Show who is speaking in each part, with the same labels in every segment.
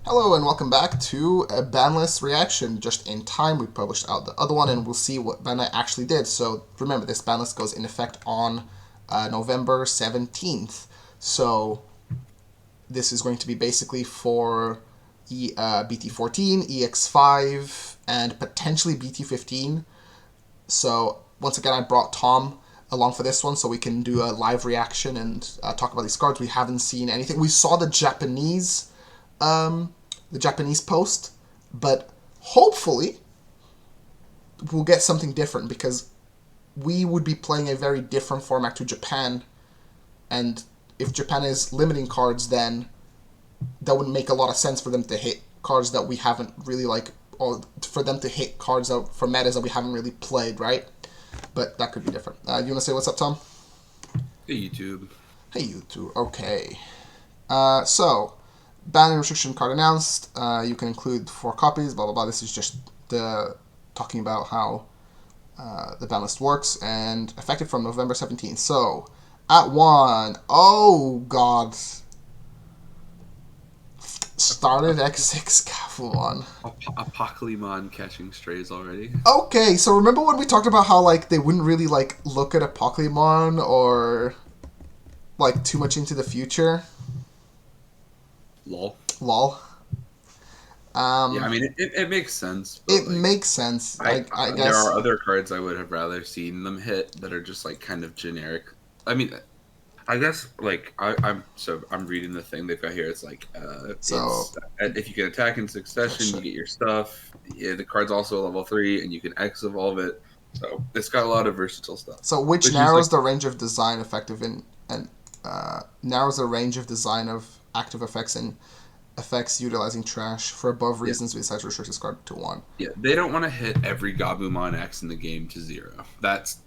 Speaker 1: Hello and welcome back to a banlist reaction. Just in time, we published out the other one, and we'll see what Bandai actually did. So remember, this banlist goes in effect on November 17th. So this is going to be basically for BT14, EX5, and potentially BT15. So once again, I brought Tom along for this one so we can do a live reaction and talk about these cards. We haven't seen anything. We saw um, the Japanese post, but hopefully we'll get something different because we would be playing a very different format to Japan, and if Japan is limiting cards, then that would make a lot of sense for them to hit cards that we haven't really or for them to hit cards out for metas that we haven't really played, right? But that could be different. You want to say what's up, Tom?
Speaker 2: Hey YouTube.
Speaker 1: Hey, YouTube. Okay. So, ban and restriction card announced. You can include 4 copies. Blah blah blah. This is just the talking about how the ban list works and effective from November 17th. So, at one, oh god, started X6 Gavulon.
Speaker 2: Apocalymon catching strays already.
Speaker 1: Okay, so remember when we talked about how they wouldn't really look at Apocalymon or too much into the future?
Speaker 2: Lol.
Speaker 1: Lol.
Speaker 2: Yeah, I mean it makes sense. But
Speaker 1: It makes sense. I
Speaker 2: there
Speaker 1: guess.
Speaker 2: are other cards I would have rather seen them hit that are just kind of generic. I mean, I guess I'm reading the thing they've got here. It's
Speaker 1: So
Speaker 2: if you can attack in
Speaker 1: oh,
Speaker 2: succession, you
Speaker 1: shit.
Speaker 2: get your stuff. Yeah, the card's also a level 3, and you can X evolve it. So it's got a lot of versatile stuff,
Speaker 1: So which
Speaker 2: which is
Speaker 1: narrows the range of design effective in and narrows the range of design of active effects and effects utilizing trash for above
Speaker 2: yeah.
Speaker 1: reasons besides restrict this card to 1.
Speaker 2: Yeah, they don't want to hit every Gabumon X in the game to 0. That's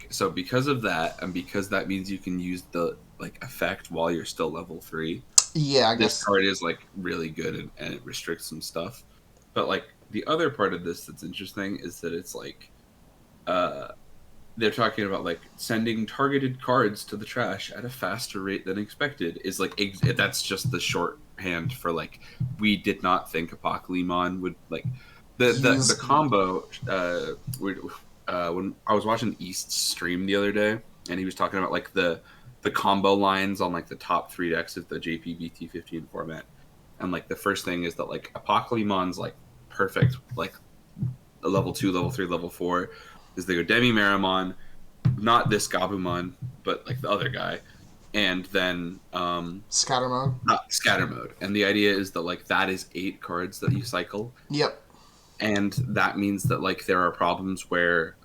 Speaker 2: so because of that, and because that means you can use the effect while you're still level 3.
Speaker 1: Yeah, I
Speaker 2: This
Speaker 1: guess.
Speaker 2: card is really good, and it restricts some stuff. But the other part of this that's interesting is that it's uh they're talking about sending targeted cards to the trash at a faster rate than expected is that's just the shorthand for we did not think Apocalymon would the
Speaker 1: Use.
Speaker 2: combo when I was watching East stream the other day, and he was talking about the combo lines on the top 3 decks of the JPBT 15 format, and the first thing is that Apocalymons perfect a level 2, level 3, level 4 is they go Demi Maramon, not this Gabumon, but the other guy, and then
Speaker 1: Scatter mode.
Speaker 2: scatter mode. And the idea is that that is 8 cards that you cycle,
Speaker 1: Yep.
Speaker 2: and that means that there are problems where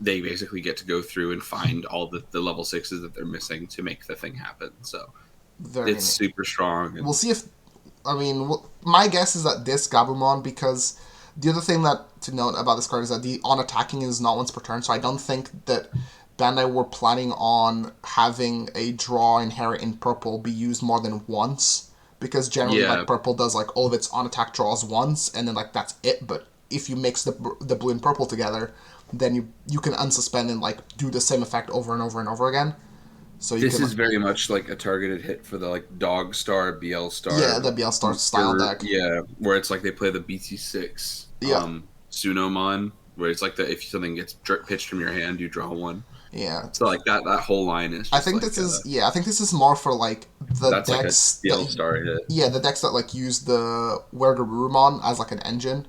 Speaker 2: they basically get to go through and find all the level 6s that they're missing to make the thing happen. So
Speaker 1: Very
Speaker 2: it's
Speaker 1: neat.
Speaker 2: super strong.
Speaker 1: We'll
Speaker 2: And
Speaker 1: see if. I mean, my guess is that this Gabumon, because the other thing that to note about this card is that the on attacking is not once per turn, so I don't think that Bandai were planning on having a draw inherent in purple be used more than once, because generally
Speaker 2: yeah,
Speaker 1: purple does all of its on attack draws once and then that's it. But if you mix the blue and purple together, then you can unsuspend and do the same effect over and over and over again. So you
Speaker 2: this
Speaker 1: can
Speaker 2: is very much a targeted hit for the Dog Star, BL
Speaker 1: yeah,
Speaker 2: Star,
Speaker 1: the BL Star style
Speaker 2: Booster,
Speaker 1: deck.
Speaker 2: yeah, where it's they play the BT6
Speaker 1: Yeah,
Speaker 2: Sunomon, where it's if something gets pitched from your hand, you draw one.
Speaker 1: yeah.
Speaker 2: So that whole line is
Speaker 1: I
Speaker 2: just
Speaker 1: think this is yeah. I think this is more for the
Speaker 2: that's a
Speaker 1: decks
Speaker 2: BL
Speaker 1: that
Speaker 2: Star hit.
Speaker 1: yeah the decks that use the Wergarurumon as an engine,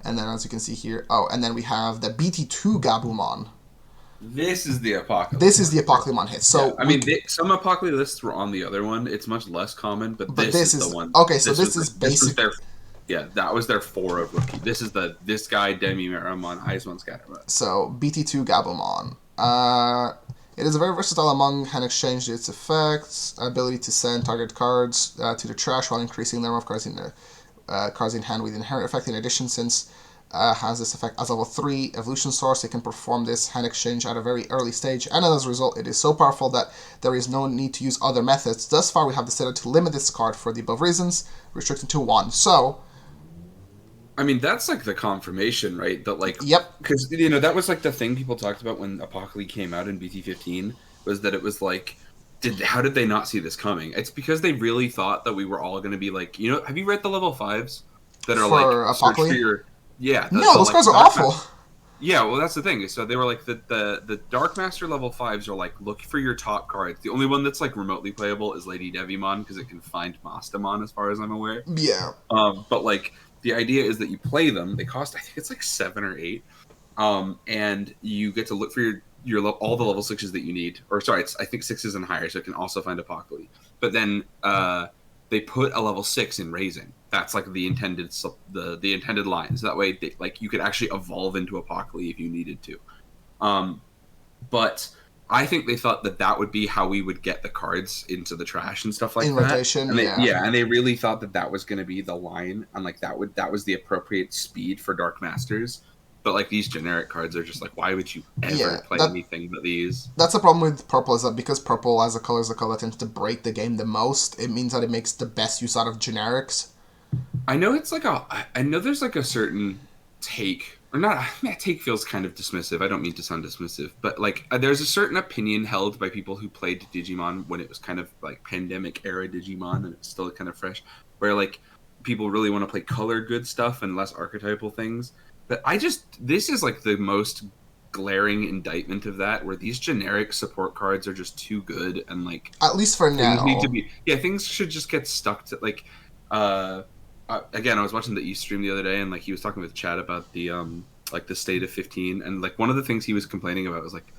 Speaker 1: and then as you can see here, oh, and then we have the BT2 Gabumon.
Speaker 2: This is the
Speaker 1: This is
Speaker 2: Apocalymon.
Speaker 1: the Apocalymon hit.
Speaker 2: Yeah,
Speaker 1: So
Speaker 2: I mean some Apocalypse lists were on the other one. It's much less common, but
Speaker 1: but
Speaker 2: this
Speaker 1: this
Speaker 2: is the
Speaker 1: is
Speaker 2: one.
Speaker 1: okay. So
Speaker 2: This was
Speaker 1: this is
Speaker 2: this was
Speaker 1: basic.
Speaker 2: their that was their 4 of rookie. This is this guy Demi Maramon Heisman Scatterman.
Speaker 1: So BT2 Gabumon. It is very versatile among hand exchange due to its effects, ability to send target cards to the trash while increasing the number of cards in hand with inherent effect. In addition, since has this effect as level 3 evolution source, it can perform this hand exchange at a very early stage, and as a result, it is so powerful that there is no need to use other methods. Thus far, we have decided to limit this card for the above reasons, restricted to 1. So,
Speaker 2: I mean, that's the confirmation, right? That
Speaker 1: yep,
Speaker 2: because that was the thing people talked about when Apocalypse came out in BT15 was that it was how did they not see this coming? It's because they really thought that we were all going to be like, have you read the level 5s that are like
Speaker 1: For
Speaker 2: search for
Speaker 1: Apocalymon?
Speaker 2: your
Speaker 1: No,
Speaker 2: the
Speaker 1: those
Speaker 2: like
Speaker 1: cards are
Speaker 2: Dark
Speaker 1: awful.
Speaker 2: Yeah, well, that's the thing. So they were like the Dark Master level 5s are like look for your top cards. The only one that's like remotely playable is Lady Devimon because it can find Mastamon as far as I'm aware.
Speaker 1: Yeah.
Speaker 2: But like the idea is that you play them. They cost I think it's like 7 or 8. And you get to look for all the level 6s that you need. Or sorry, I think 6s and higher, so it can also find Apocalymon. But then they put a level 6 in raising. That's like the intended the intended line. So that way, like you could actually evolve into Apocalymon if you needed to. But I think they thought that would be how we would get the cards into the trash and stuff like
Speaker 1: In
Speaker 2: that.
Speaker 1: rotation,
Speaker 2: And
Speaker 1: yeah.
Speaker 2: and they really thought that was going to be the line, and like that was the appropriate speed for Dark Masters. But like these generic cards are just like, why would you ever play anything but these?
Speaker 1: That's the problem with purple, is that because purple as a color is the color that tends to break the game the most, it means that it makes the best use out of generics.
Speaker 2: I know I know there's like a certain take, or not. Take feels kind of dismissive. I don't mean to sound dismissive, but like there's a certain opinion held by people who played Digimon when it was kind of like pandemic era Digimon and it's still kind of fresh, where like people really want to play color good stuff and less archetypal things. But this is like the most glaring indictment of that, where these generic support cards are just too good, and like
Speaker 1: At least for
Speaker 2: things
Speaker 1: now.
Speaker 2: need to be things should just get stuck to like again, I was watching the East stream the other day, and like he was talking with Chad about the like the state of 15, and like one of the things he was complaining about was like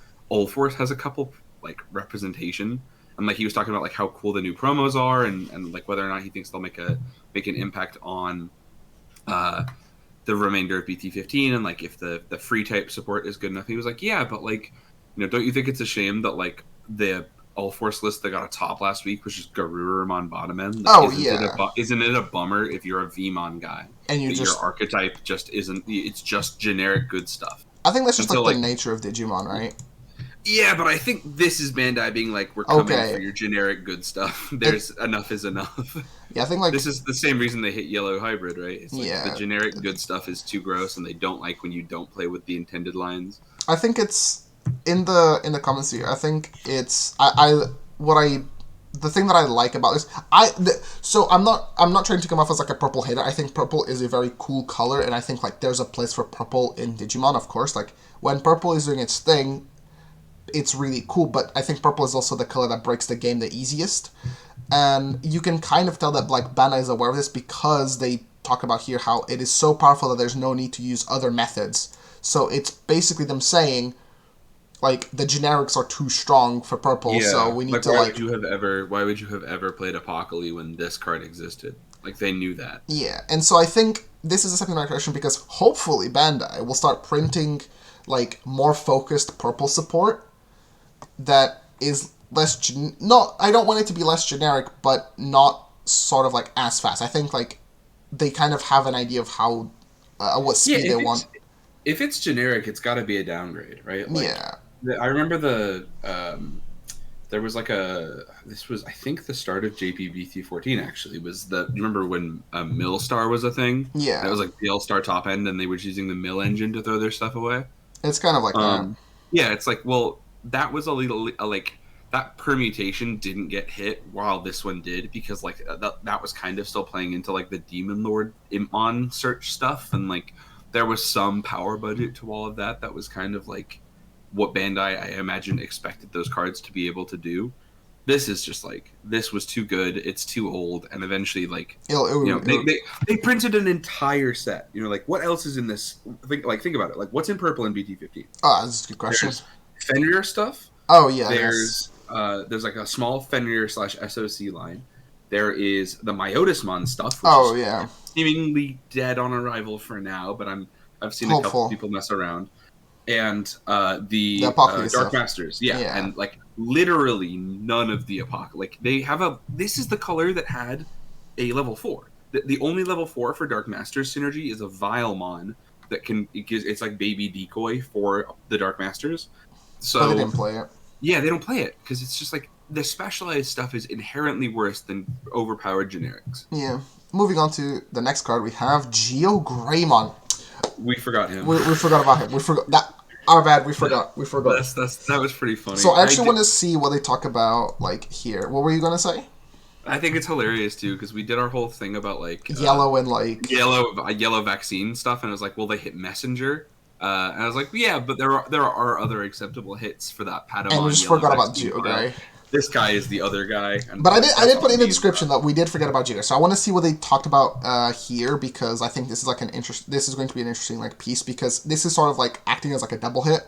Speaker 2: Force has a couple like representation, and like he was talking about like how cool the new promos are, and like whether or not he thinks they'll make an impact on the remainder of BT15, and like if the free type support is good enough. He was like, yeah, but like don't you think it's a shame that like the All Force list that got a top last week was just Garurumon bottom end? Like, isn't it a bummer if you're a Vmon guy
Speaker 1: and
Speaker 2: your archetype just isn't? It's just generic good stuff.
Speaker 1: I think that's just like the nature of Digimon, right?
Speaker 2: Yeah, but I think this is Bandai being like, we're coming for your generic good stuff. Enough is enough.
Speaker 1: Yeah, I think like
Speaker 2: this is the same reason they hit Yellow Hybrid, right? It's like the generic good stuff is too gross, and they don't like when you don't play with the intended lines.
Speaker 1: I think it's in the comments here. I think it's the thing that I like about this, so I'm not trying to come off as like a purple hater. I think purple is a very cool color, and I think like there's a place for purple in Digimon, of course. Like when purple is doing its thing, it's really cool, but I think purple is also the color that breaks the game the easiest. And you can kind of tell that like Bandai is aware of this because they talk about here how it is so powerful that there's no need to use other methods. So it's basically them saying, like, the generics are too strong for purple, so we need to,
Speaker 2: why would you have ever played Apocalymon when this card existed? Like, they knew that.
Speaker 1: Yeah, and so I think this is a step in the right direction because hopefully Bandai will start printing, like, more focused purple support that is less... I don't want it to be less generic, but not sort of, like, as fast. I think, like, they kind of have an idea of how... what speed they want.
Speaker 2: If it's generic, it's got to be a downgrade, right? Like,
Speaker 1: yeah.
Speaker 2: I remember there was like this was I think the start of JPBT14 actually was you remember when Millstar was a thing?
Speaker 1: Yeah.
Speaker 2: That was like the L-Star top end, and they were using the Mill engine to throw their stuff away.
Speaker 1: It's kind of like that.
Speaker 2: Yeah, it's like, well, that was a little like that permutation didn't get hit while this one did, because like that was kind of still playing into like the Demon Lord Impmon search stuff, and like there was some power budget to all of that. That was kind of like what Bandai, I imagine, expected those cards to be able to do. This is just like, this was too good, it's too old, and eventually like they printed an entire set. Like what else is in this? Think about it. Like what's in purple in BT15?
Speaker 1: Oh, that's a good question.
Speaker 2: There's Fenrir stuff.
Speaker 1: Oh yeah.
Speaker 2: There's like a small Fenrir / SOC line. There is the Myotismon stuff, which is seemingly dead on arrival for now, but I've seen a couple people mess around. And the Dark Masters, and like literally none of the Like they have this is the color that had a level 4. The only level 4 for Dark Masters synergy is a Vilemon that it's like baby decoy for the Dark Masters. So
Speaker 1: but they didn't play it.
Speaker 2: Yeah, they don't play it because it's just like the specialized stuff is inherently worse than overpowered generics.
Speaker 1: Yeah. Moving on to the next card, we have Gio Graymon.
Speaker 2: We forgot him.
Speaker 1: We forgot about him. We forgot that. Our bad. We forgot. We forgot.
Speaker 2: That was pretty
Speaker 1: So
Speaker 2: funny.
Speaker 1: I actually want to see what they talk about like here. What were you gonna say?
Speaker 2: I think it's hilarious too because we did our whole thing about like
Speaker 1: Yellow and like
Speaker 2: yellow vaccine stuff, and I was like, well, they hit messenger, and I was like, yeah, but there are other acceptable hits for that
Speaker 1: and we
Speaker 2: Patamon
Speaker 1: just
Speaker 2: yellow
Speaker 1: forgot about
Speaker 2: vaccine
Speaker 1: Gio
Speaker 2: file.
Speaker 1: Gray.
Speaker 2: This guy is the other guy, and
Speaker 1: But I
Speaker 2: that's
Speaker 1: did
Speaker 2: all
Speaker 1: put in the
Speaker 2: me.
Speaker 1: description that we did forget about Jigger. So I want to see what they talked about here because I think this is like this is going to be an interesting like piece because this is sort of like acting as like a double hit.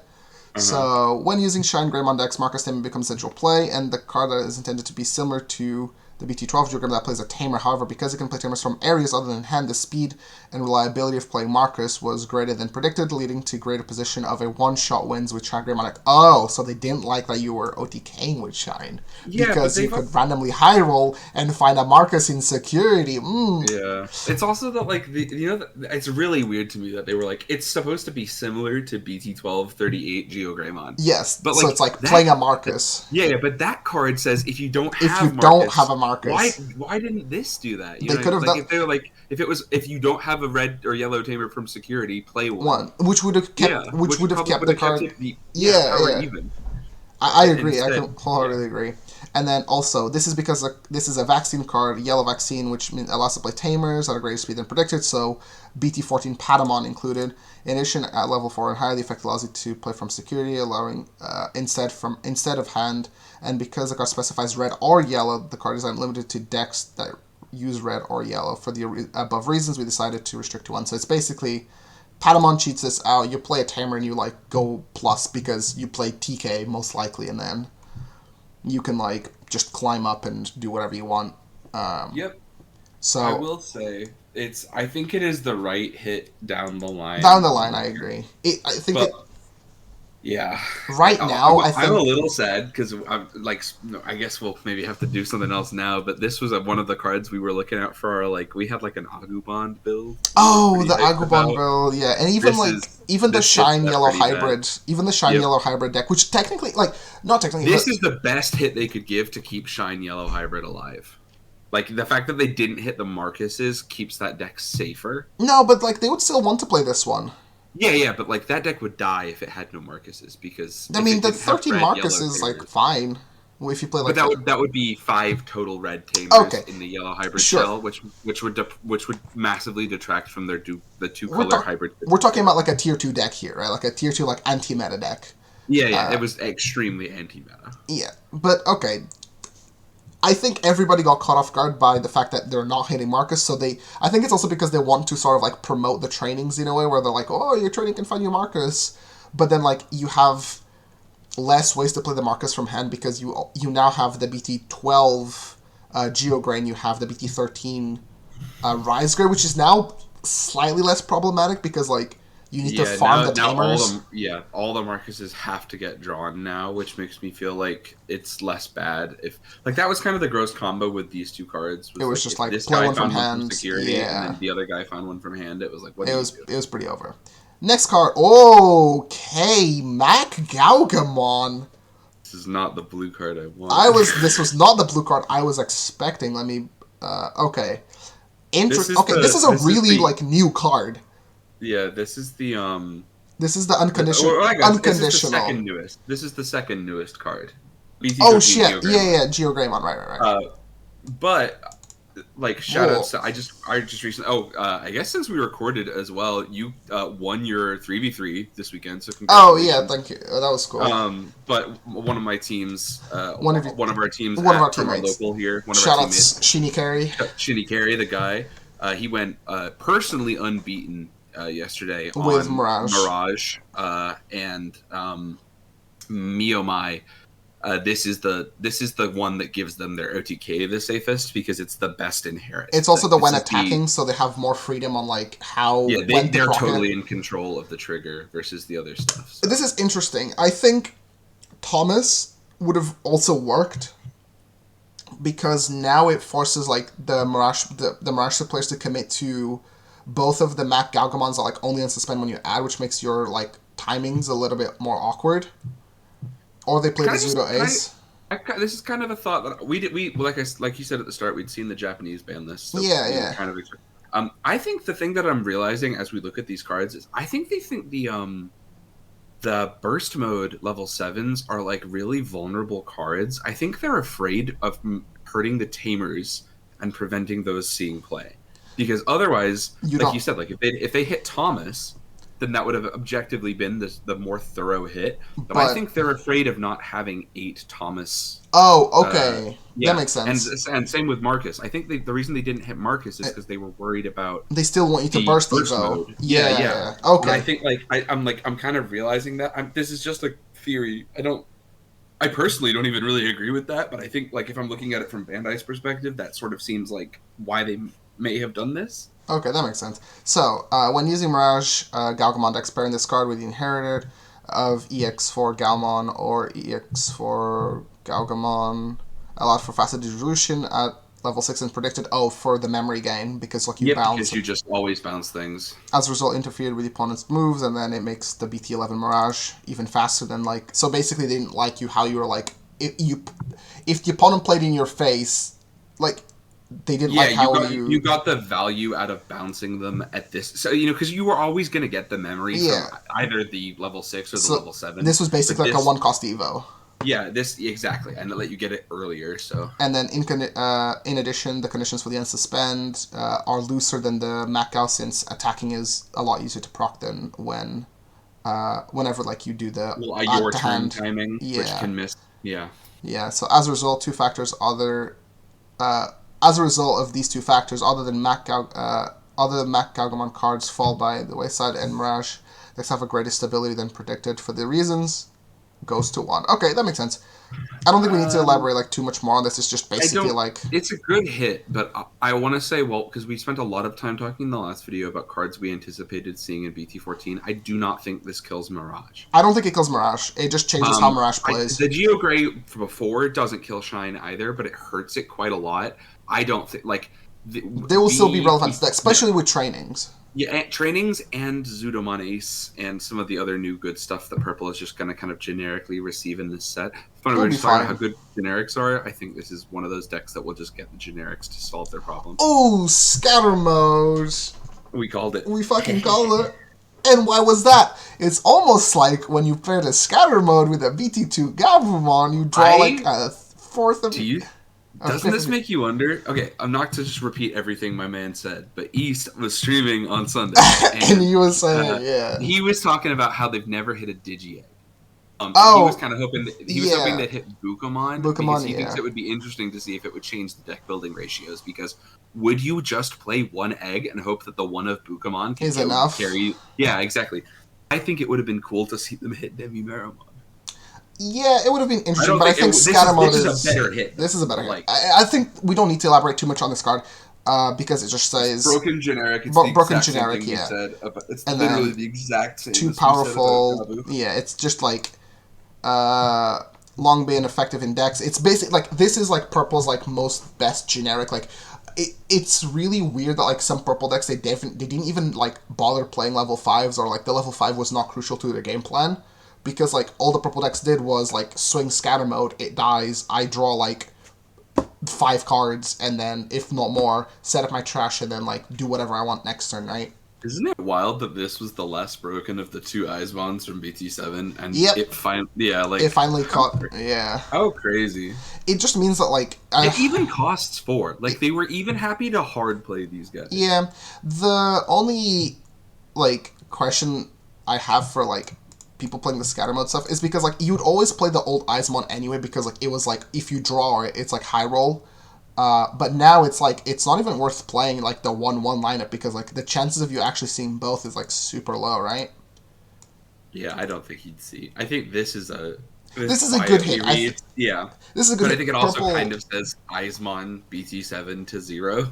Speaker 2: Uh-huh.
Speaker 1: So when using Shine Greymon decks, Marcus Tamer becomes central play, and the card that is intended to be similar to the BT12 Geogram that plays a Tamer. However, because it can play Tamers from areas other than hand, the speed and reliability of playing Marcus was greater than predicted, leading to greater position of a one-shot wins with Shine Greymon deck. Oh, so they didn't like that you were OTKing with Shine
Speaker 2: Yeah, but
Speaker 1: because you could randomly high roll and find a Marcus in security.
Speaker 2: Yeah, it's also that like it's really weird to me that they were like it's supposed to be similar to BT1238 Gio Graymon,
Speaker 1: Yes,
Speaker 2: but
Speaker 1: so
Speaker 2: like
Speaker 1: it's like
Speaker 2: that
Speaker 1: playing a Marcus.
Speaker 2: yeah, but that card says if you don't
Speaker 1: If you
Speaker 2: have
Speaker 1: don't have
Speaker 2: Marcus,
Speaker 1: a Marcus,
Speaker 2: why didn't this do that? You
Speaker 1: they
Speaker 2: know,
Speaker 1: could have
Speaker 2: like
Speaker 1: done
Speaker 2: if they were like if you don't have a red or yellow tamer from security, play one.
Speaker 1: one, which would have kept,
Speaker 2: Yeah,
Speaker 1: which
Speaker 2: which
Speaker 1: would have
Speaker 2: probably
Speaker 1: kept
Speaker 2: would
Speaker 1: the
Speaker 2: have kept
Speaker 1: card.
Speaker 2: it the
Speaker 1: Yeah,
Speaker 2: power
Speaker 1: yeah.
Speaker 2: even.
Speaker 1: I agree. I
Speaker 2: Instead,
Speaker 1: can wholeheartedly agree. And then also, this is because this is a vaccine card, yellow vaccine, which means allows to play Tamers at a greater speed than predicted. So BT14 Patamon included. In addition, at level 4 and higher, the effect allows you to play from security, allowing instead of hand. And because the card specifies red or yellow, the card is unlimited to decks that use red or yellow. For the above reasons, we decided to restrict to one. So it's basically Patamon cheats this out. You play a Tamer and you like go plus because you play TK most likely, and then you can like just climb up and do whatever you want.
Speaker 2: Yep. I
Speaker 1: So
Speaker 2: will say I think it is the right hit down the
Speaker 1: down
Speaker 2: line.
Speaker 1: the line, I agree. I think
Speaker 2: But
Speaker 1: it
Speaker 2: yeah,
Speaker 1: right now. I
Speaker 2: I'm a
Speaker 1: think
Speaker 2: little sad because I'm like I guess we'll maybe have to do something else now. But this was one of the cards we were looking at for our like we had like an Agubond build. We were
Speaker 1: oh
Speaker 2: pretty
Speaker 1: the
Speaker 2: hyped
Speaker 1: Agubon
Speaker 2: about.
Speaker 1: build, yeah, and even
Speaker 2: This
Speaker 1: like
Speaker 2: is
Speaker 1: even the
Speaker 2: this hits
Speaker 1: Shine
Speaker 2: that
Speaker 1: Yellow
Speaker 2: pretty bad.
Speaker 1: hybrid, even the Shine
Speaker 2: Yep.
Speaker 1: Yellow hybrid deck, which technically like not technically,
Speaker 2: This
Speaker 1: but
Speaker 2: is the best hit they could give to keep Shine Yellow Hybrid alive. Like the fact that they didn't hit the Marcuses keeps that deck safer.
Speaker 1: no, but like they would still want to play this one.
Speaker 2: Yeah, but like that deck would die if it had no Marcuses because
Speaker 1: I
Speaker 2: if
Speaker 1: mean,
Speaker 2: it
Speaker 1: the
Speaker 2: didn't have
Speaker 1: 13
Speaker 2: red,
Speaker 1: Marcus
Speaker 2: yellow
Speaker 1: is like
Speaker 2: tamers.
Speaker 1: fine if you play
Speaker 2: But
Speaker 1: like the
Speaker 2: that would be 5 total red tamers
Speaker 1: okay,
Speaker 2: in the yellow hybrid
Speaker 1: sure.
Speaker 2: shell, which would massively detract from the two
Speaker 1: We're
Speaker 2: color
Speaker 1: talking
Speaker 2: hybrid.
Speaker 1: we're talking about like a tier 2 deck here, right? Like a tier 2 like anti-meta deck.
Speaker 2: Yeah, it was extremely anti meta.
Speaker 1: Yeah, but okay. I think everybody got caught off guard by the fact that they're not hitting Marcus, so I think it's also because they want to sort of like promote the trainings in a way where they're like, oh, your training can find you Marcus, but then like you have less ways to play the Marcus from hand because you now have the BT12 Geo Grain, you have the BT13 Rise Gray, which is now slightly less problematic because like you need to
Speaker 2: Yeah,
Speaker 1: farm the
Speaker 2: now
Speaker 1: Tamers.
Speaker 2: all the Marcuses have to get drawn now, which makes me feel like it's less bad. If like that was kind of the gross combo with these two cards
Speaker 1: It
Speaker 2: was
Speaker 1: was
Speaker 2: like
Speaker 1: just
Speaker 2: if
Speaker 1: like
Speaker 2: this
Speaker 1: play
Speaker 2: guy
Speaker 1: one from
Speaker 2: found one from
Speaker 1: hand.
Speaker 2: security and
Speaker 1: Yeah,
Speaker 2: then the other guy found one from hand, it was like, what do you do?
Speaker 1: it was pretty over. Next card. Okay, MacGalgamon.
Speaker 2: This is not the blue card I want.
Speaker 1: This was not the blue card I was expecting. Let me. Okay. Okay, this is a really like new card.
Speaker 2: yeah, this is the
Speaker 1: This is the
Speaker 2: I guess this is the
Speaker 1: unconditional.
Speaker 2: second newest. This is the second newest card. BT
Speaker 1: Oh
Speaker 2: 13
Speaker 1: shit!
Speaker 2: Geo
Speaker 1: Yeah,
Speaker 2: Graymon.
Speaker 1: yeah, Gio Graymon. Right.
Speaker 2: Uh, but like shout
Speaker 1: Whoa.
Speaker 2: outs to I just recently I guess since we recorded as well you won your 3v3 this weekend so
Speaker 1: Oh yeah,
Speaker 2: congratulations.
Speaker 1: thank you. That was cool.
Speaker 2: But one of my teams
Speaker 1: One of you,
Speaker 2: one of our teams
Speaker 1: one of our
Speaker 2: from our
Speaker 1: teammates.
Speaker 2: local here one of our
Speaker 1: Shoutouts,
Speaker 2: teammates
Speaker 1: Shinny Carey.
Speaker 2: Shinny Carey the guy he went personally unbeaten yesterday
Speaker 1: With
Speaker 2: on
Speaker 1: Mirage.
Speaker 2: Mirage and me oh my this is the one that gives them their OTK the safest because it's the best inherit.
Speaker 1: It's also the
Speaker 2: This
Speaker 1: when
Speaker 2: is
Speaker 1: attacking, so they have more freedom on like how
Speaker 2: yeah
Speaker 1: when to
Speaker 2: they're
Speaker 1: proc
Speaker 2: totally
Speaker 1: it.
Speaker 2: in control of the trigger versus the other stuff. So.
Speaker 1: This is interesting. I think Thomas would have also worked because now it forces like the Mirage players to commit to both of the Mac Galgamons that like only unsuspend when you add, which makes your like timings a little bit more awkward. Or they play the Zudo Ace.
Speaker 2: This is kind of a thought that we like you said at the start we'd seen the Japanese ban list. So
Speaker 1: Yeah.
Speaker 2: Kind of. I think the thing that I'm realizing as we look at these cards is I think they think the burst mode level 7s are like really vulnerable cards. I think they're afraid of hurting the tamers and preventing those seeing play. Because otherwise,
Speaker 1: You
Speaker 2: like
Speaker 1: don't.
Speaker 2: you said, like if they hit Thomas, then that would have objectively been the more thorough hit. But I
Speaker 1: But
Speaker 2: think they're afraid of not having 8 Thomas.
Speaker 1: oh,
Speaker 2: Uh,
Speaker 1: okay, that
Speaker 2: yeah,
Speaker 1: makes sense.
Speaker 2: and same with Marcus. I think the reason they didn't hit Marcus is
Speaker 1: Uh,
Speaker 2: because they were worried about
Speaker 1: They still want you to
Speaker 2: the
Speaker 1: burst
Speaker 2: burst
Speaker 1: Evo.
Speaker 2: mode. Yeah,
Speaker 1: Yeah,
Speaker 2: yeah.
Speaker 1: yeah.
Speaker 2: But I
Speaker 1: Okay.
Speaker 2: think I'm kind of realizing that this is just a theory. I personally don't even really agree with that, but I think like if I'm looking at it from Bandai's perspective, that sort of seems like why they may have done this.
Speaker 1: Okay, that makes sense. So, when using Mirage, Galgamon decks pairing this card with the inherited of EX4 Galmon or EX4 Galgamon, allowed for faster distribution at level 6 and predicted. Oh, for the memory gain, because like you
Speaker 2: Yep,
Speaker 1: bounce.
Speaker 2: because you just always bounce things.
Speaker 1: As a result, interfered with the opponent's moves, and then it makes the BT11 Mirage even faster than like. So basically, they didn't like you how you were like if the opponent played in your face, like they didn't
Speaker 2: Yeah,
Speaker 1: like how you.
Speaker 2: you got the value out of bouncing them at this. So because you were always going to get the memory from
Speaker 1: Yeah.
Speaker 2: either the level 6 or the
Speaker 1: So
Speaker 2: level 7.
Speaker 1: this was
Speaker 2: But
Speaker 1: basically like a
Speaker 2: this,
Speaker 1: one cost Evo.
Speaker 2: yeah, this exactly, and it let you get it earlier. So
Speaker 1: And then in addition, the conditions for the unsuspend are looser than the MacGalon since attacking is a lot easier to proc than whenever like you do the
Speaker 2: your
Speaker 1: to
Speaker 2: turn
Speaker 1: hand.
Speaker 2: timing, which
Speaker 1: Yeah,
Speaker 2: can miss. Yeah,
Speaker 1: yeah. So as a result, two factors other as a result of these two factors, other than MacGalgamon cards fall by the wayside, and Mirage decks have a greater stability than predicted. For the reasons, goes to 1. Okay, that makes sense. I don't think we need to
Speaker 2: um,
Speaker 1: elaborate like too much more on this. It's just
Speaker 2: I
Speaker 1: basically
Speaker 2: don't.
Speaker 1: like
Speaker 2: It's a good hit, but I want to say, well, because we spent a lot of time talking in the last video about cards we anticipated seeing in BT14. I do not think this kills Mirage.
Speaker 1: I don't think it kills Mirage. It just changes how Mirage plays.
Speaker 2: The Gio Gray before doesn't kill Shine either, but it hurts it quite a lot. I don't think like
Speaker 1: They will still be relevant to that, especially with trainings.
Speaker 2: yeah, trainings and Zudomon Ace and some of the other new good stuff that Purple is just going to kind of generically receive in this set. Funny, we're
Speaker 1: It'll be
Speaker 2: just talking about
Speaker 1: fine.
Speaker 2: how good generics are. I think this is one of those decks that will just get the generics to solve their problem.
Speaker 1: Oh, scatter mode.
Speaker 2: We called it.
Speaker 1: We fucking called it. And why was that? It's almost like when you pair the scatter mode with a BT2 Gabumon, you draw like a fourth of.
Speaker 2: Do you? Doesn't this make you wonder? Okay, I'm not to just repeat everything my man said, but East was streaming on Sunday,
Speaker 1: and he was saying, yeah.
Speaker 2: he was talking about how they've never hit a Digi Egg.
Speaker 1: Oh,
Speaker 2: he was kind of hoping hoping they'd hit Bukamon because he thinks
Speaker 1: yeah.
Speaker 2: it would be interesting to see if it would change the deck building ratios. Because would you just play one egg and hope that the one of Bukamon can
Speaker 1: is enough?
Speaker 2: Carry? Yeah, exactly. I think it would have been cool to see them hit Demi-Meramon.
Speaker 1: Yeah, it would have been interesting, but I think
Speaker 2: this
Speaker 1: scatter mode
Speaker 2: is a better hit.
Speaker 1: This is a better hit.
Speaker 2: Like,
Speaker 1: I think we don't need to elaborate too much on this card because it just says
Speaker 2: broken generic. It's
Speaker 1: broken generic. Yeah,
Speaker 2: it's and literally the exact same.
Speaker 1: Too powerful. Yeah, it's just like long been effective in decks. It's basically like this is like Purple's like most best generic. Like it's really weird that like some Purple decks they didn't even like bother playing level 5s or like the level 5 was not crucial to their game plan. Because, like, all the Purple decks did was, like, swing scatter mode, it dies, I draw, like, 5 cards, and then, if not more, set up my trash and then, like, do whatever I want next turn, right?
Speaker 2: Isn't it wild that this was the less broken of the two Eismons from BT7? And
Speaker 1: it finally caught, yeah.
Speaker 2: How crazy.
Speaker 1: It just means that, like...
Speaker 2: it even costs 4. Like, they were even happy to hard play these guys.
Speaker 1: Yeah. The only, like, question I have for, like... people playing the scatter mode stuff is because like you'd always play the old Eismon anyway because like it was like if you draw it it's like high roll but now it's like it's not even worth playing like the 1-1 lineup because like the chances of you actually seeing both is like super low, right?
Speaker 2: Yeah, I don't think he'd see. I think this is a
Speaker 1: good hit.
Speaker 2: Yeah,
Speaker 1: this is a good
Speaker 2: but
Speaker 1: hit.
Speaker 2: I think it also kind of says Eismon BT7 to 0.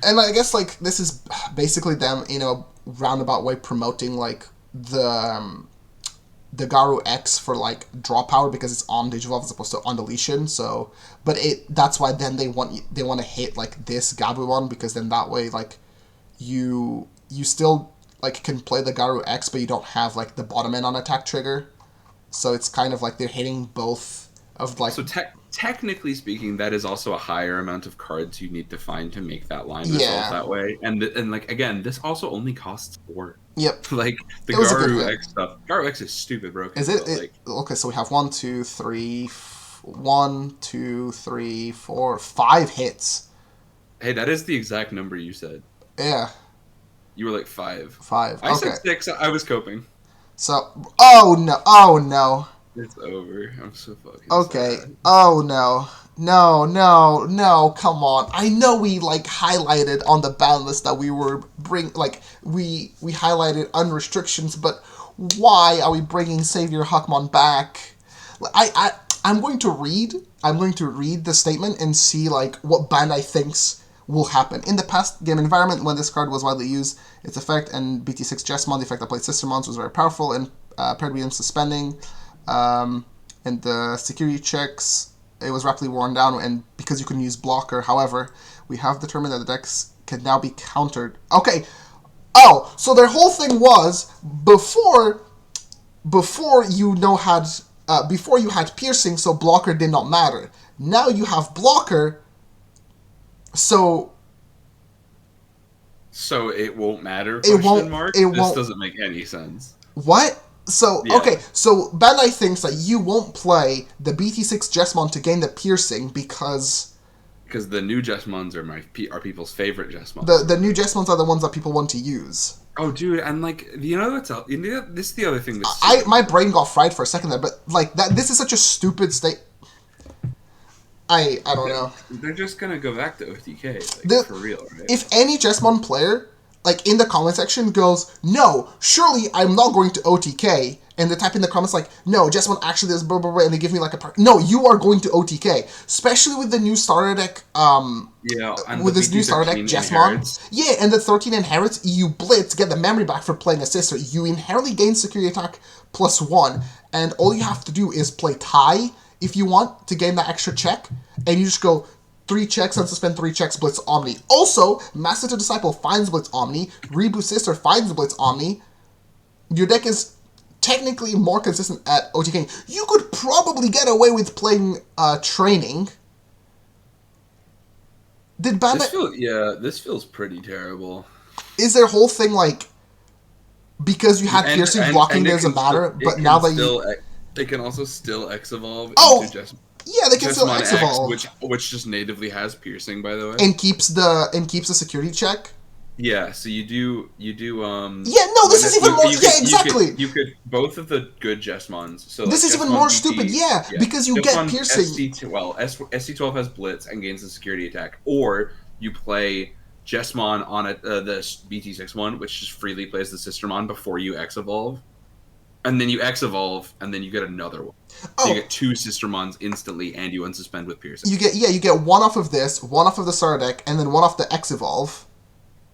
Speaker 1: And I guess like this is basically them in a roundabout way promoting like the Garu X for like draw power because it's on Digivolve as opposed to on deletion. So, but that's why then they want to hit like this Gabumon because then that way like you still like can play the Garu X but you don't have like the bottom end on attack trigger. So it's kind of like they're hitting both of like.
Speaker 2: So technically speaking, that is also a higher amount of cards you need to find to make that line resolve that way. And like again, this also only costs 4.
Speaker 1: Yep.
Speaker 2: Like the
Speaker 1: It was a good
Speaker 2: Garu
Speaker 1: hit.
Speaker 2: X stuff. Garu X is stupid broken,
Speaker 1: Is it?
Speaker 2: but like,
Speaker 1: Okay, so we have 5 hits.
Speaker 2: hey, that is the exact number you said.
Speaker 1: Yeah,
Speaker 2: You were like 5.
Speaker 1: 5.
Speaker 2: I said
Speaker 1: Okay.
Speaker 2: 6. I was coping.
Speaker 1: So, oh no, oh no.
Speaker 2: It's over. I'm so fucking
Speaker 1: Okay.
Speaker 2: sad.
Speaker 1: Oh no. No, no, no, come on. I know we like highlighted on the ban list that we were we highlighted unrestrictions, but why are we bringing Savior Hakman back? I'm going to read the statement and see like what Bandai thinks will happen. In the past game environment, when this card was widely used, its effect and BT6 Jessmon, the effect that played Sister Mons, was very powerful and paired with him suspending. And the security checks, it was rapidly worn down, and because you couldn't use blocker. However, we have determined that the decks can now be countered. Okay. Oh, so their whole thing was before before you had piercing, so blocker did not matter. Now you have blocker, so
Speaker 2: So it won't matter?
Speaker 1: it
Speaker 2: Question
Speaker 1: won't.
Speaker 2: mark.
Speaker 1: It
Speaker 2: This
Speaker 1: won't.
Speaker 2: doesn't make any sense.
Speaker 1: What? So
Speaker 2: Yeah,
Speaker 1: okay, so Bandai thinks that you won't play the BT6 Jessmon to gain the piercing because
Speaker 2: because the new Jessmons are people's favorite Jessmons.
Speaker 1: the new Jessmons are the ones that people want to use.
Speaker 2: Oh, dude, and like you know what's up? You know, this is the other thing that's
Speaker 1: My brain got fried for a second there, but like that, this is such a stupid state. I don't know.
Speaker 2: They're just gonna go back to OTK, like
Speaker 1: The-
Speaker 2: for real, right?
Speaker 1: If any Jessmon player, like in the comment section, goes, "No, surely I'm not going to OTK," and they type in the comments like, "No, Jessmon actually does blah blah blah," and they give me like a part. No, you are going to OTK, especially with the new starter deck.
Speaker 2: Yeah, and
Speaker 1: With
Speaker 2: the
Speaker 1: this new starter deck,
Speaker 2: BT13
Speaker 1: Jessmon.
Speaker 2: inherits.
Speaker 1: Yeah, and the 13 inherits. You blitz, get the memory back for playing a sister. You inherently gain security attack +1, and all you have to do is play tie if you want to gain that extra check, and you just go 3 checks, unsuspend 3 checks, Blitz Omni. Also, Master to Disciple finds Blitz Omni, Reboot Sister finds Blitz Omni. Your deck is technically more consistent at OTK. You could probably get away with playing Training. Did Bandai...
Speaker 2: This feels pretty terrible.
Speaker 1: Is their whole thing like... Because you had piercing blocking
Speaker 2: it
Speaker 1: doesn't
Speaker 2: can
Speaker 1: matter,
Speaker 2: still-
Speaker 1: but now that you...
Speaker 2: it can also still X evolve
Speaker 1: Oh!
Speaker 2: into just
Speaker 1: Yeah, they can still
Speaker 2: Jessmon
Speaker 1: X
Speaker 2: X,
Speaker 1: evolve.
Speaker 2: which just natively has piercing, by the way.
Speaker 1: And keeps the security check.
Speaker 2: Yeah, so you do
Speaker 1: Yeah, no, this is even more... Yeah, exactly!
Speaker 2: You could both of the good Jessmons. So
Speaker 1: This is even
Speaker 2: Jessmon
Speaker 1: more
Speaker 2: BT,
Speaker 1: stupid, yeah, because you get
Speaker 2: Jessmon
Speaker 1: piercing.
Speaker 2: SC12 has Blitz and gains the security attack, or you play Jessmon on the BT6 one, which just freely plays the Sistermon before you X evolve, and then you X evolve, and then you get another one. So you get 2 Sistermons instantly, and you unsuspend with piercing.
Speaker 1: You get one off of this, one off of the starter deck, and then one off the X evolve,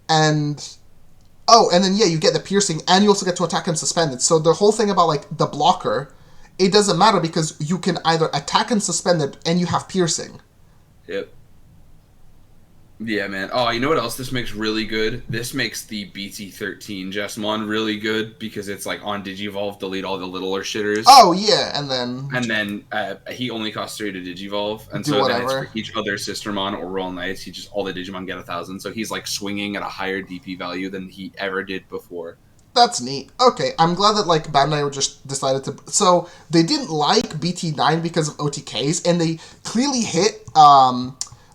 Speaker 1: and then you get the piercing, and you also get to attack and suspend it. So the whole thing about like the blocker, it doesn't matter because you can either attack and suspend it, and you have piercing.
Speaker 2: Yep. Yeah, man. Oh, you know what else this makes really good? This makes the BT13 Jessmon really good because it's like on Digivolve, delete all the littler shitters.
Speaker 1: Oh, yeah, and then
Speaker 2: he only costs 3 to Digivolve, and
Speaker 1: do
Speaker 2: so
Speaker 1: whatever.
Speaker 2: then it's for each other Sistermon or Royal Knights. All the Digimon get 1,000, so he's like swinging at a higher DP value than he ever did before.
Speaker 1: That's neat. Okay, I'm glad that like Bandai just decided to... So, they didn't like BT9 because of OTKs, and they clearly hit...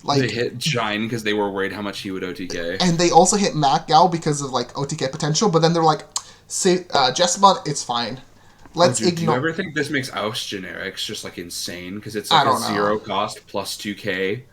Speaker 2: They hit Shine because they were worried how much he would OTK.
Speaker 1: And they also hit MacGalon because of like OTK potential, but then they're like, say, Jessmon, it's fine. Let's ignore...
Speaker 2: Do you ever think this makes Oust generics just like insane? Because it's like a 0 cost plus 2k.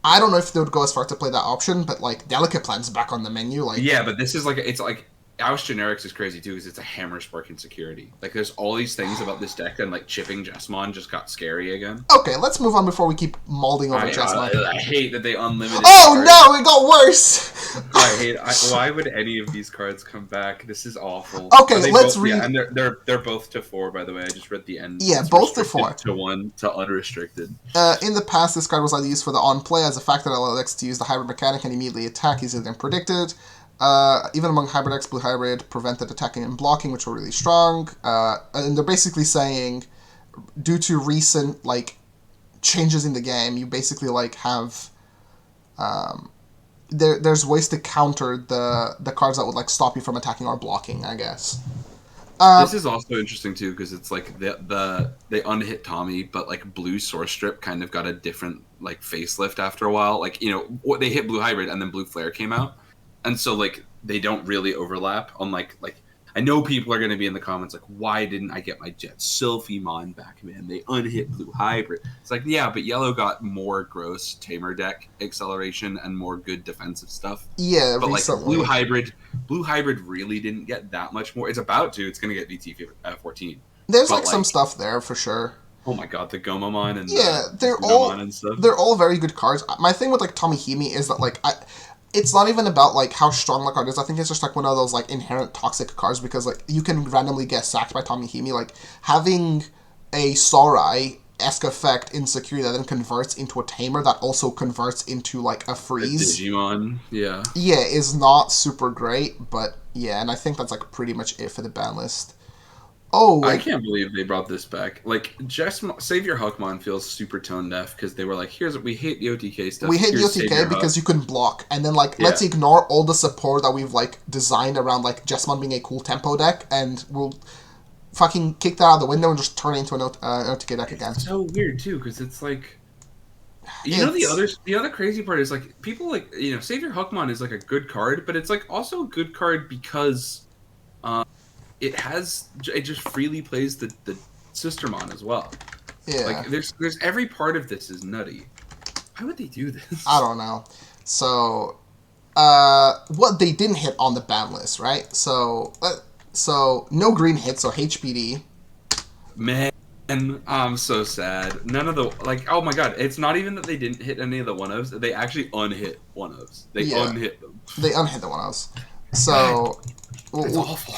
Speaker 1: I don't know if they would go as far to play that option, but like Delicate Plan's back on the menu. Like,
Speaker 2: yeah, but this is like it's like Oust generics is crazy too because it's a hammer sparking security. Like there's all these things about this deck, and like chipping Jessmon just got scary again.
Speaker 1: Okay, let's move on before we keep molding over Jessmon.
Speaker 2: I hate that they unlimited.
Speaker 1: Oh no, it got worse.
Speaker 2: Why would any of these cards come back? This is awful.
Speaker 1: Okay, let's read.
Speaker 2: Yeah, and they're both to 4, by the way. I just read the end.
Speaker 1: Yeah,
Speaker 2: it's
Speaker 1: both to 4.
Speaker 2: To 1 to unrestricted.
Speaker 1: In the past, this card was either used for the on play as a fact that allows to use the hybrid mechanic and immediately attack easier than predicted. Even among hybrid decks, blue hybrid prevented attacking and blocking, which were really strong. And they're basically saying, due to recent like changes in the game, you basically like have there's ways to counter the cards that would like stop you from attacking or blocking, I guess.
Speaker 2: This is also interesting too because it's like they unhit Tommy, but like Blue Source Strip kind of got a different like facelift after a while. Like they hit Blue Hybrid and then Blue Flare came out, and so like they don't really overlap. On like I know people are going to be in the comments like, why didn't I get my Jet Sylphimon back, man? They unhit Blue Hybrid. It's like, yeah, but Yellow got more gross Tamer deck acceleration and more good defensive stuff.
Speaker 1: Yeah,
Speaker 2: But
Speaker 1: recently.
Speaker 2: like Blue Hybrid really didn't get that much more. It's about to. It's going to get VT 14.
Speaker 1: There's
Speaker 2: But
Speaker 1: like some stuff there for sure.
Speaker 2: oh my god, the Gomamon and
Speaker 1: Yeah,
Speaker 2: the Gomamon and stuff.
Speaker 1: they're all very good cards. My thing with like Tomihime is that like it's not even about like how strong the card is. I think it's just like one of those like inherent toxic cards because like you can randomly get sacked by Tomihime. Like having a Sorai-esque effect in security that then converts into a Tamer that also converts into like a freeze.
Speaker 2: Digimon, yeah.
Speaker 1: Yeah, is not super great, but yeah, and I think that's like pretty much it for the ban list. Oh,
Speaker 2: I
Speaker 1: like,
Speaker 2: can't believe they brought this back. Like, Savior Hakman feels super tone deaf because they were like, "Here's what we hate the OTK stuff.
Speaker 1: we hate the
Speaker 2: Here's
Speaker 1: OTK
Speaker 2: Savior
Speaker 1: because you can block, and then like
Speaker 2: Yeah.
Speaker 1: let's ignore all the support that we've like designed around like Jessamon being a cool tempo deck, and we'll fucking kick that out the window and just turn it into an OTK deck again."
Speaker 2: It's so weird too because it's like, the other crazy part is like people like Savior Hakman is like a good card, but it's like also a good card because it just freely plays the Sistermon as well.
Speaker 1: Yeah,
Speaker 2: Like there's every part of this is nutty. Why would they do this?
Speaker 1: I don't know. So, what they didn't hit on the ban list, right? So no green hit, so HPD.
Speaker 2: Man, I'm so sad. None of the oh my god, it's not even that they didn't hit any of the 1-ofs. They actually unhit 1-ofs. They unhit them.
Speaker 1: They unhit the 1-ofs. So
Speaker 2: It's awful.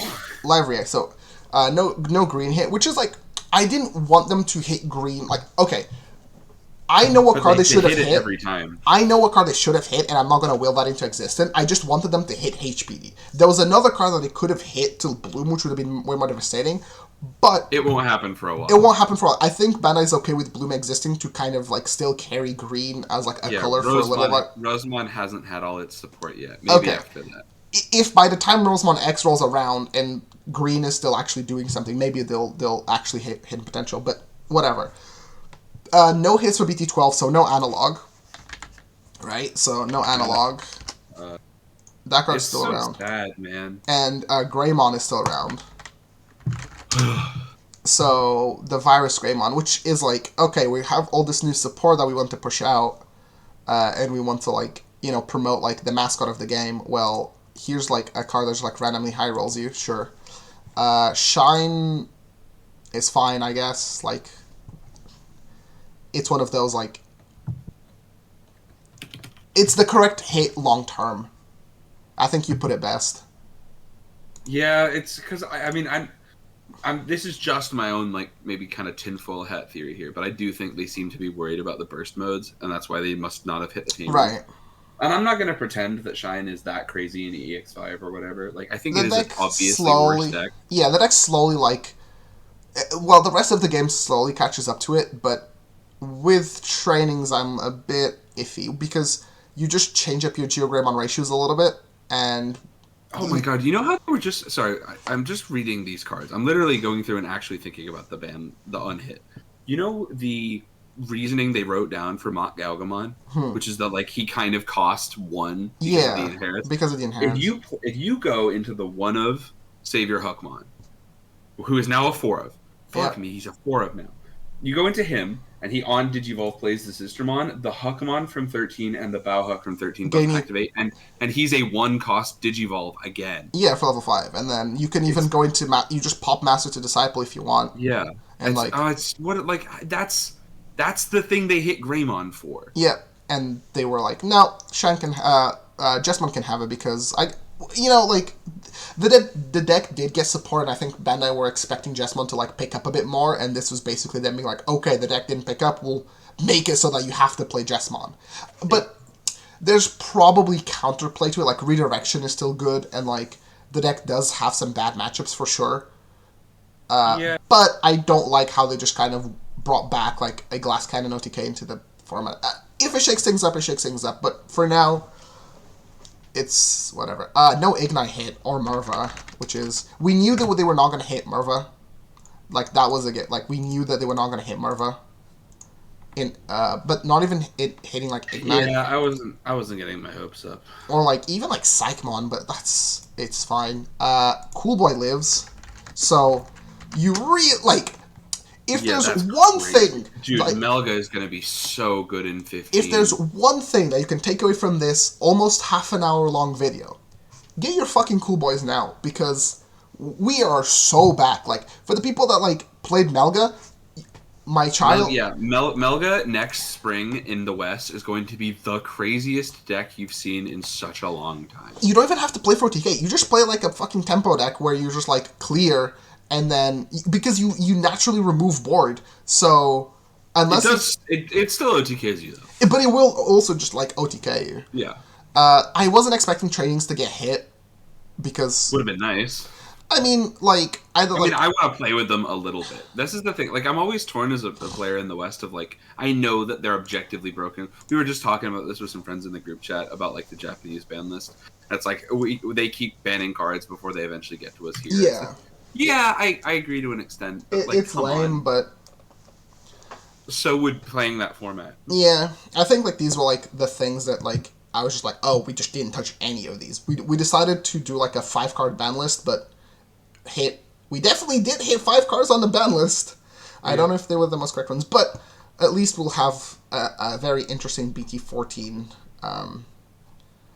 Speaker 1: Live react. So no green hit, which is like I didn't want them to hit green. Like okay, I know what card they should have hit
Speaker 2: every time.
Speaker 1: I know what card they should have hit, and I'm not going to will that into existence. I just wanted them to hit HPD. There was another card that they could have hit to Bloom, which would have been way more devastating, but
Speaker 2: it won't happen for a while.
Speaker 1: It won't happen for a while. I think Bandai's okay with Bloom existing to kind of like still carry green as like a color for a little while.
Speaker 2: Rosamond hasn't had all its support yet. Maybe after that.
Speaker 1: If by the time Rosamond X rolls around and green is still actually doing something, maybe they'll actually hit hidden potential. But whatever. No hits for BT12, so no analog. Right? So no analog. That card's still around.
Speaker 2: It's so sad, man.
Speaker 1: And Greymon is still around. So the Virus Greymon, which is like, okay, we have all this new support that we want to push out, and we want to like, promote like the mascot of the game. Well, here's like a card that's like randomly high rolls you, sure. Shine is fine, I guess. Like, it's one of those like, it's the correct hit long term. I think you put it best.
Speaker 2: Yeah, it's because I mean I'm. This is just my own like maybe kind of tinfoil hat theory here, but I do think they seem to be worried about the burst modes, and that's why they must not have hit the team.
Speaker 1: Right.
Speaker 2: And I'm not going to pretend that Shine is that crazy in EX5 or whatever. Like I think
Speaker 1: The
Speaker 2: it is an
Speaker 1: deck
Speaker 2: obviously
Speaker 1: slowly,
Speaker 2: worse deck.
Speaker 1: Yeah, the deck slowly like, well, the rest of the game slowly catches up to it, but with trainings I'm a bit iffy because you just change up your Gio Graymon ratios a little bit, and
Speaker 2: oh my god, you know how we're just... Sorry, I'm just reading these cards. I'm literally going through and actually thinking about the unhit. You know the reasoning they wrote down for MacGalon, which is that like he kind of cost 1 because of the inheritance.
Speaker 1: Because of the inheritance.
Speaker 2: If you go into the 1-of Savior Hakman, who is now a 4-of. Fuck me, he's a 4-of now. You go into him, and he on Digivolve plays the Sistermon, the Hakman from 13, and the Bauhuck from 13 both activate, and he's a 1-cost Digivolve again.
Speaker 1: Yeah, for level 5, and then you can even go into you just pop Master to Disciple if you want.
Speaker 2: Yeah,
Speaker 1: and
Speaker 2: that's the thing they hit Greymon for.
Speaker 1: Yeah, and they were like, no, Jessamon can have it because the deck did get support, and I think Bandai were expecting Jessamon to like pick up a bit more, and this was basically them being like, okay, the deck didn't pick up, we'll make it so that you have to play Jessamon. But there's probably counterplay to it, like Redirection is still good, and like the deck does have some bad matchups for sure. But I don't like how they just kind of brought back like a Glass Cannon OTK into the format. If it shakes things up, it shakes things up. But for now, it's whatever. No Ignite hit or Merva, which is we knew that they were not going to hit Merva. Like that was a get. Like we knew that they were not going to hit Merva. But not even it hitting like Ignite.
Speaker 2: Yeah, I wasn't getting my hopes up.
Speaker 1: Or like even like Psychmon, but it's fine. Cool Boy lives, so you like if there's one thing,
Speaker 2: dude,
Speaker 1: like,
Speaker 2: Melga is gonna be so good in 15.
Speaker 1: If there's one thing that you can take away from this almost half an hour long video, get your fucking Cool Boys now, because we are so back. Like for the people that like played Melga. My child...
Speaker 2: Melga next spring in the West is going to be the craziest deck you've seen in such a long time.
Speaker 1: You don't even have to play for TK. You just play like a fucking tempo deck where you just like clear, and then... Because you naturally remove board, so... Unless
Speaker 2: it's still OTKs you, though.
Speaker 1: But it will also just like OTK you.
Speaker 2: Yeah.
Speaker 1: I wasn't expecting trainings to get hit, because...
Speaker 2: Would have been nice.
Speaker 1: I mean, like... I
Speaker 2: want to play with them a little bit. This is the thing. Like, I'm always torn as a player in the West of, like, I know that they're objectively broken. We were just talking about this with some friends in the group chat about, like, the Japanese ban list. It's like, they keep banning cards before they eventually get to us here.
Speaker 1: Yeah.
Speaker 2: Like, yeah, I agree to an extent. But, like,
Speaker 1: it's lame, but...
Speaker 2: So would playing that format.
Speaker 1: Yeah. I think, like, these were, like, the things that, like... I was just like, oh, we just didn't touch any of these. We decided to do, like, a 5-card ban list, but... We definitely did hit 5 cards on the ban list. Yeah. I don't know if they were the most correct ones, but at least we'll have a very interesting BT14.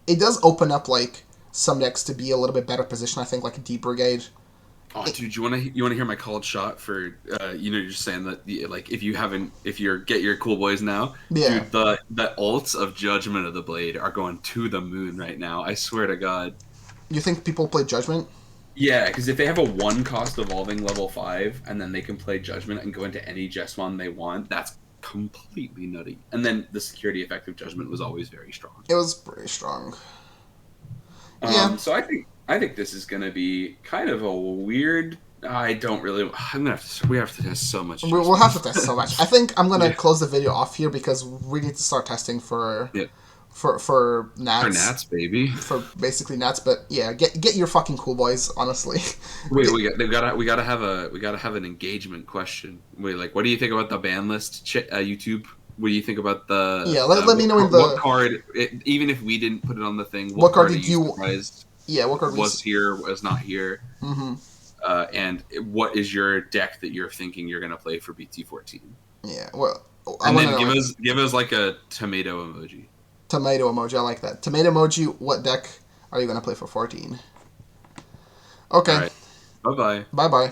Speaker 1: It does open up like some decks to be a little bit better position. I think like a Deep Brigade.
Speaker 2: Oh, dude, you want to hear my called shot for you're just saying that like if you get your Cool Boys now,
Speaker 1: yeah,
Speaker 2: dude, the ults of Judgment of the Blade are going to the moon right now. I swear to God.
Speaker 1: You think people play Judgment?
Speaker 2: Yeah, because if they have a 1-cost evolving level 5, and then they can play Judgment and go into any Jesmon they want, that's completely nutty. And then the security effect of Judgment was always very strong.
Speaker 1: It was pretty strong. Yeah.
Speaker 2: So I think this is going to be kind of a weird... We have to test so much.
Speaker 1: We'll have to test so much. I think I'm going to close the video off here because we need to start testing for... Yeah. For Nats.
Speaker 2: For Nats, baby.
Speaker 1: For basically Nats, but yeah, get your fucking Cool Boys, honestly.
Speaker 2: Wait, we gotta have an engagement question. Wait, like, what do you think about the ban list? YouTube. What do you think about the?
Speaker 1: Yeah, let me know in the
Speaker 2: what card. Even if we didn't put it on the thing,
Speaker 1: what card did you?
Speaker 2: Yeah, what card was here? Was not here.
Speaker 1: Mm-hmm.
Speaker 2: And what is your deck that you're thinking you're gonna play for BT14?
Speaker 1: Yeah, well,
Speaker 2: and then give us like a tomato emoji.
Speaker 1: Tomato emoji, I like that. Tomato emoji, what deck are you going to play for 14? Okay.
Speaker 2: All right. Bye-bye.
Speaker 1: Bye-bye.